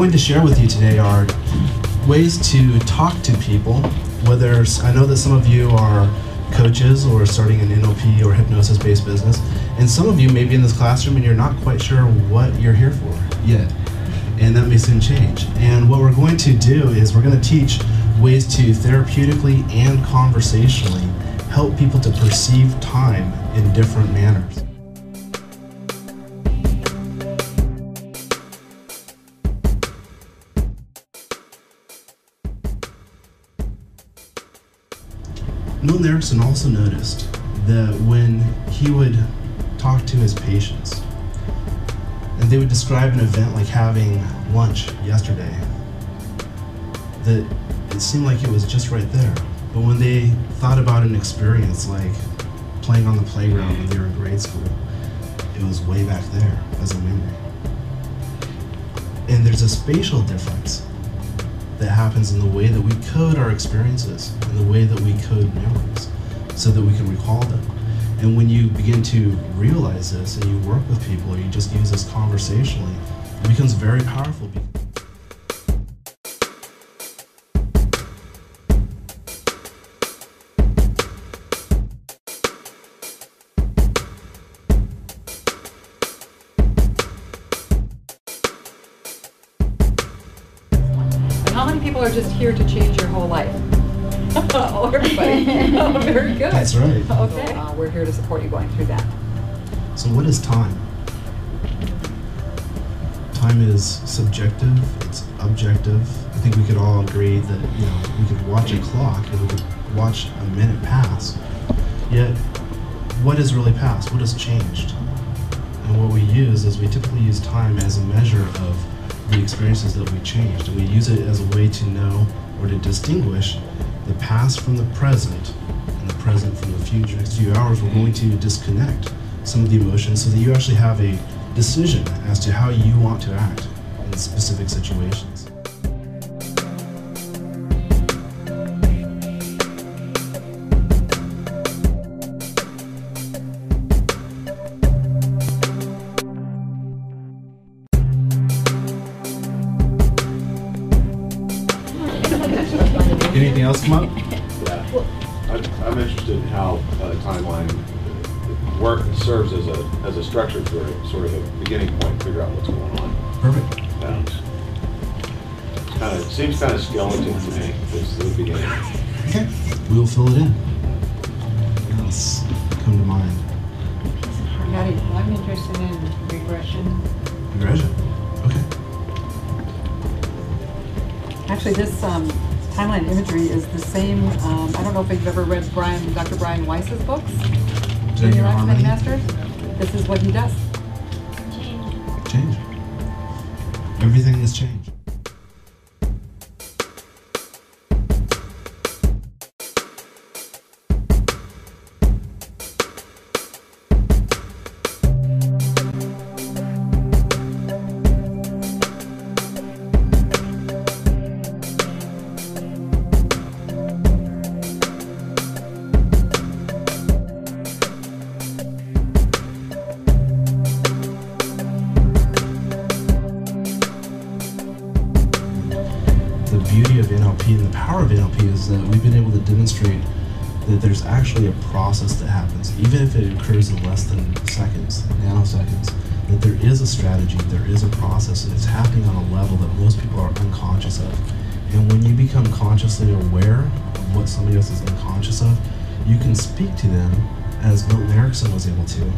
going to share with you today are ways to talk to people, whether I know that some of you are coaches or starting an NLP or hypnosis-based business, and some of you may be in this classroom and you're not quite sure what you're here for yet, and that may soon change. And what we're going to do is we're going to teach ways to therapeutically and conversationally help people to perceive time in different manners. Milton Erickson also noticed that when he would talk to his patients, and they would describe an event like having lunch yesterday, that it seemed like it was just right there. But when they thought about an experience like playing on the playground when they were in grade school, it was way back there as a memory. And there's a spatial difference that happens in the way that we code our experiences and the way that we code memories so that we can recall them. And when you begin to realize this and you work with people or you just use this conversationally, it becomes very powerful. How many people are just here to change your whole life? Oh, everybody. Oh, very good. That's right. Okay. We're here to support you going through that. So what is time? Time is subjective, it's objective. I think we could all agree that, we could watch a clock and we could watch a minute pass. Yet, what has really passed? What has changed? And what we use is we typically use time as a measure of the experiences that we changed, and we use it as a way to know or to distinguish the past from the present and the present from the future. Next few hours we're going to disconnect some of the emotions so that you actually have a decision as to how you want to act in specific situations. Anything else come up? Yeah. I'm interested in how Timeline work serves as a structure for sort of a beginning point to figure out what's going on. Perfect. It seems kind of skeleton to me. It's the beginning. Okay, we will fill it in. What else come to mind? Patty, I'm interested in regression. Regression. Okay. Actually, this Timeline Imagery is the same. I don't know if you've ever read Dr. Brian Weiss's books. Junior Academic Masters. This is what he does. Change. Everything is change. The beauty of NLP and the power of NLP is that we've been able to demonstrate that there's actually a process that happens, even if it occurs in less than seconds, nanoseconds, that there is a strategy, there is a process, and it's happening on a level that most people are unconscious of. And when you become consciously aware of what somebody else is unconscious of, you can speak to them as Milton Erickson was able to,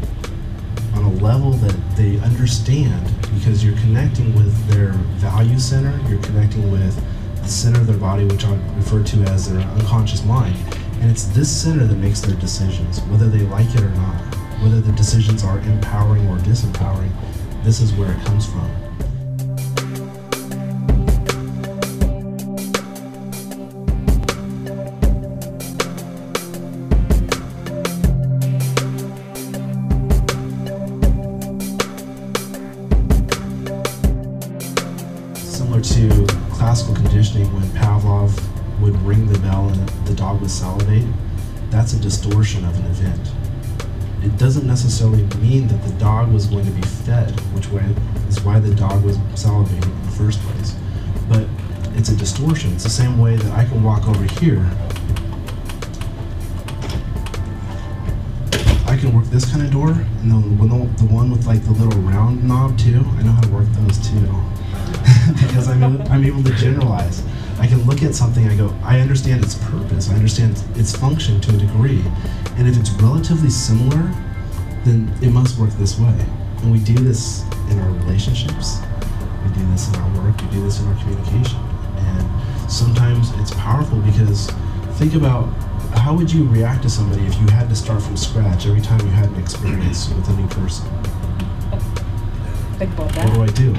on a level that they understand, because you're connecting with their value center, you're connecting with the center of their body, which I refer to as their unconscious mind. And it's this center that makes their decisions, whether they like it or not, whether the decisions are empowering or disempowering. This is where it comes from. Similar to classical conditioning, when Pavlov would ring the bell and the dog would salivate, that's a distortion of an event. It doesn't necessarily mean that the dog was going to be fed, which is why the dog was salivating in the first place. distortion. It's the same way that I can walk over here. I can work this kind of door, and the one with like the little round knob too. I know how to work those too, because I'm able to generalize. I can look at something, I understand its purpose, I understand its function to a degree, and if it's relatively similar, then it must work this way. And we do this in our relationships, we do this in our work, we do this in our communication. And sometimes it's powerful because think about how would you react to somebody if you had to start from scratch every time you had an experience with a new person? Think about that. What do I do?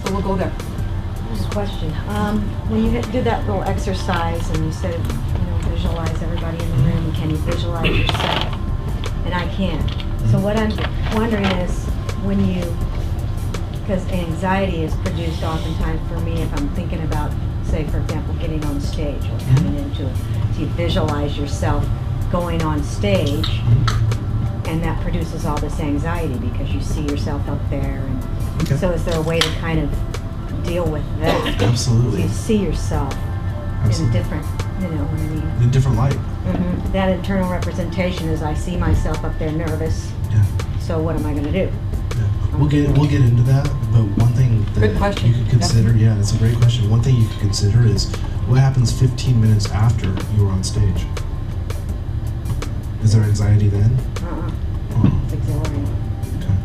So we'll go there. Just a question. When you do that little exercise and you said, visualize everybody in the room, can you visualize yourself? And I can't. So what I'm wondering is because anxiety is produced oftentimes for me if I'm thinking about, say, for example, getting on stage or coming into it. So you visualize yourself going on stage, and that produces all this anxiety because you see yourself up there. And so is there a way to kind of deal with that? Absolutely. So you see yourself in a different, what I mean? In a different light. That internal representation is I see myself up there nervous. Yeah. So what am I going to do? Yeah. We'll get into that, but one thing that Good question. you could consider, yeah, that's a great question. One thing you could consider is what happens 15 minutes after you were on stage? Is there anxiety then? It's exhilarating. Okay.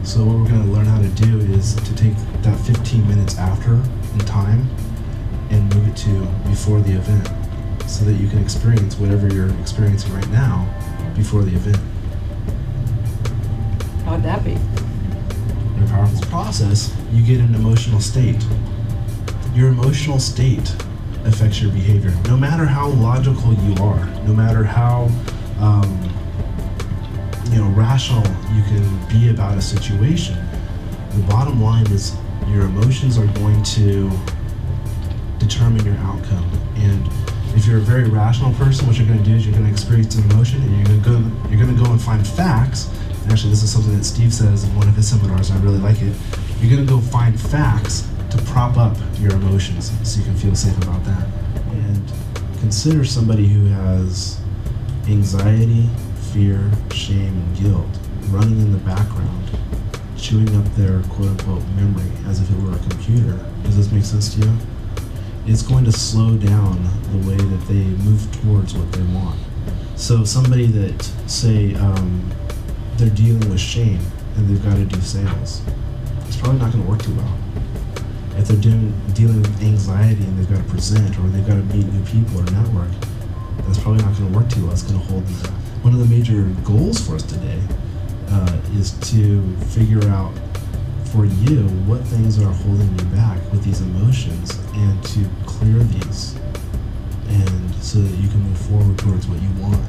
So what we're going to learn how to do is to take that 15 minutes after in time and move it to before the event so that you can experience whatever you're experiencing right now before the event. How would that be? In a powerful process, you get an emotional state. Your emotional state affects your behavior. No matter how logical you are, no matter how rational you can be about a situation, the bottom line is your emotions are going to determine your outcome. And if you're a very rational person, what you're going to do is you're going to experience an emotion, and you're going to go and find facts. Actually, this is something that Steve says in one of his seminars, and I really like it. You're going to go find facts to prop up your emotions so you can feel safe about that. And consider somebody who has anxiety, fear, shame, and guilt running in the background, chewing up their quote-unquote memory as if it were a computer. Does this make sense to you? It's going to slow down the way that they move towards what they want. So somebody that, say, they're dealing with shame and they've got to do sales, it's probably not going to work too well. If they're dealing with anxiety and they've got to present or they've got to meet new people or network, that's probably not going to work too well. It's going to hold them back. One of the major goals for us today is to figure out for you what things are holding you back with these emotions and to clear these, and so that you can move forward towards what you want.